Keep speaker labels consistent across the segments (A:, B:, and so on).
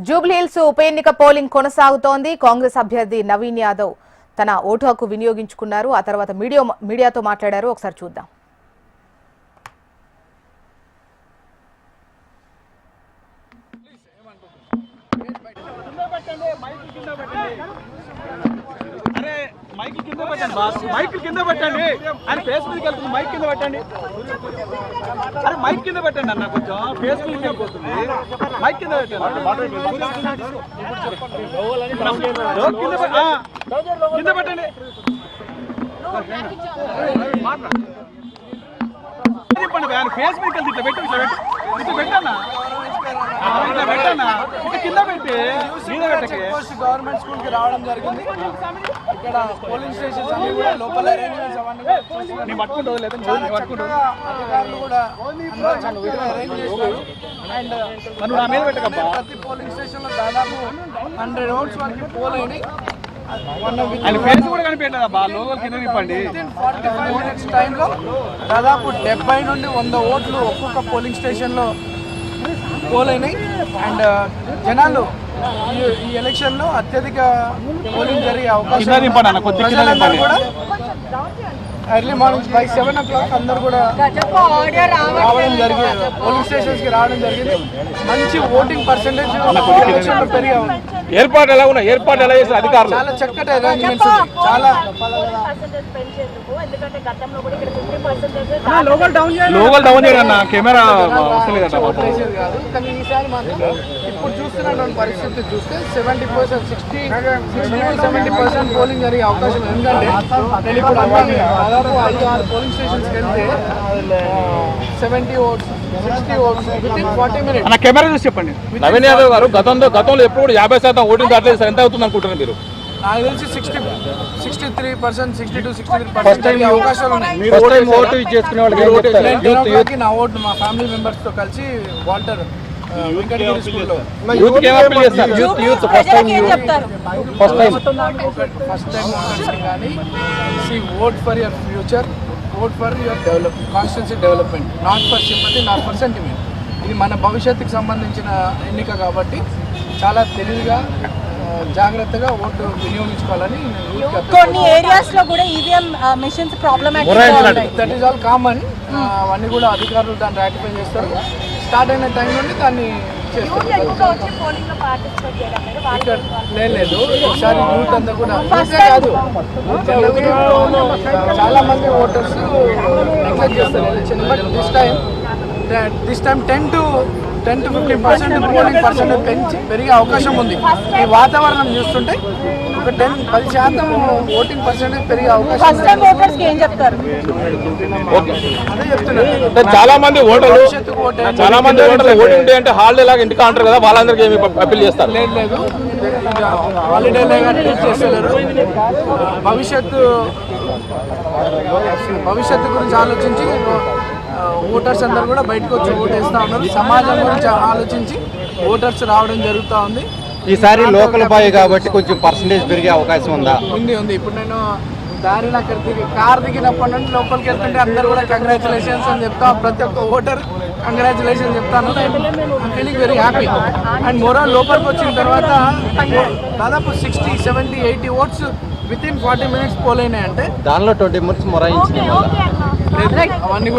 A: జూబ్లీహిల్స్ ఉప ఎన్నిక పోలింగ్ కొనసాగుతోంది. కాంగ్రెస్ అభ్యర్థి నవీన్ యాదవ్ తన ఓటు హక్కు వినియోగించుకున్నారు. ఆ తర్వాత మీడియాతో మాట్లాడారు. ఒకసారి చూద్దాం.
B: మైక్ కింద పెట్టండి బాస్, మైక్ కింద పెట్టండి. ఆయన ఫేస్ మీదకి వెళ్తుంది, మైక్ కింద పెట్టండి. అరే మైక్ కింద పెట్టండి అన్న, కొంచెం ఫేస్ మీదకి వెళ్ళిపోతుంది. మైక్ కింద పెట్టండి, కింద పెట్టండి. చెప్పండి ఆయన ఫేస్ మీదకి వెళ్తే ఇట్లా పెట్టు, ఇట్లా పెట్టు, ఇట్లా పెట్టన్నా, ఇట్లా పెట్టన్నా, ఇట్లా కింద పెట్టి మీద పెట్టకి.
C: గవర్నమెంట్ స్కూల్ కి రావడం జరిగింది. ఇక్కడ పోలింగ్ స్టేషన్స్ అన్ని కూడా లోకల్ అరేంజ్మెంట్స్ అవన్నీ అధికారులు కూడా అరేంజ్ చేస్తారు. అండ్ ప్రతి పోలింగ్ స్టేషన్ లో దాదాపు 100 ఓట్స్ వరకు పోల్ అయినాయి. 45 మినిట్స్ టైంలో దాదాపు 70 నుండి 100 ఓట్లు ఒక్కొక్క పోలింగ్ స్టేషన్ లో పోల్ అయినాయి. అండ్ జనాలు ఈ ఎలక్షన్ లో అత్యధిక పోలింగ్ జరిగే అవకాశం కూడా ఎర్లీ మార్నింగ్ బై 7 o'clock అందరు కూడా రావడం జరిగింది. పోలింగ్ స్టేషన్స్ కి రావడం జరిగింది. మంచి ఓటింగ్ పర్సెంటేజ్ పెరిగా ఉంది.
B: ఏర్పాటు ఎలా ఉన్నాయి, ఏర్పాటు ఎలా చేసిన అధికారులు?
C: చాలా చక్కటి అరేంజ్మెంట్స్ చాలా
B: లోకల్ డౌన్ చేయడన్నా కెమెరా
C: కాదు. కానీ ఈసారి మాత్రం ఇప్పుడు చూస్తున్నటువంటి పరిస్థితి చూస్తే 70%, 60-70% పోలింగ్ జరిగే అవకాశం. ఎందుకంటే నేను ఇప్పుడు దాదాపు 5-6 పోలింగ్ స్టేషన్స్కి వెళ్తే 70 ఓట్స్, 60 ఓట్స్ వితిన్ 40 minutes.
B: అన్న కెమెరా చూసి చెప్పండి. నవీన్ యాదవ్ గారు గతంలో ఎప్పుడు 50% ఓటింగ్ దాటలేదు సార్, ఎంత అవుతుంది అనుకుంటున్నారు మీరు?
C: నాకు తెలిసి 63%, 62-63% అవకాశాలు ఉన్నాయి. నా ఓటు మా ఫ్యామిలీ మెంబర్స్ తో కలిసి వాల్టర్ వెంకటగిరి స్కూల్లో ఫస్ట్ టైం కానీ vote for your future, vote for your constituency development, not for sympathy, not for sentiment. ఇది మన భవిష్యత్తుకు సంబంధించిన ఎన్నిక కాబట్టి చాలా తెలివిగా జాగ్రత్తగా ఓటు వినియోగించుకోవాలని.
D: కొన్ని ఏరియాస్ లో కూడా EVM machines problematic
C: that is all common. అవన్నీ కూడా అధికారులు దాన్ని రాటిఫై చేస్తారు. స్టార్ట్ అయిన టైం నుండి దాన్ని చేస్తారు. లేదు ఒకసారి యూత్ అంతా కూడా కాదు, చాలా మంది ఓటర్స్ నెగ్లెక్ట్ చేస్తారు election. But this time 10-15% polling percentage పెరిగే అవకాశం ఉంది. ఈ వాతావరణం చూస్తుంటే ఒక 10% ఓటింగ్ పర్సెంటేజ్ పెరిగే అవకాశం.
D: అదే చెప్తున్నారు.
B: చాలా మంది ఓటర్లు ఓటింగ్ డే అంటే హాలిడే లాగా ఇంటికి అంటారు కదా, వాళ్ళందరికీ ఏమి అప్పీల్ చేస్తారు?
C: లేదు హాలిడే లాగా ట్రీట్ చేస్తలేరు. భవిష్యత్తు గురించి ఆలోచించి ఓటర్స్ అందరూ కూడా బయటకు వచ్చి ఓటేస్తూ ఉన్నారు. సమాజం గురించి ఆలోచించి ఓటర్స్ రావడం జరుగుతూ ఉంది.
E: ఈసారి లోకల్ బాయ్ కాబట్టి కొంచెం పర్సంటేజ్ పెరిగే అవకాశం ఉందా?
C: ఉంది. ఇప్పుడు నేను దారిలో అక్కడ కార్ దిగినప్పటి నుండి లోపలికి వెళ్తుంటే అందరూ కూడా కంగ్రాచులేషన్స్ అని చెప్తా, ప్రతి ఒక్క ఓటర్ కంగ్రాచులేషన్ చెప్తాను. Feeling very happy. And moral లోపలికి వచ్చిన తర్వాత దాదాపు 60-70-80 ఓట్స్ వితిన్ 40 minutes పోల్ అయినాయి. అంటే
E: దానిలో 20 minutes మొరాయించింది.
C: అవన్నీ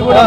C: కూడా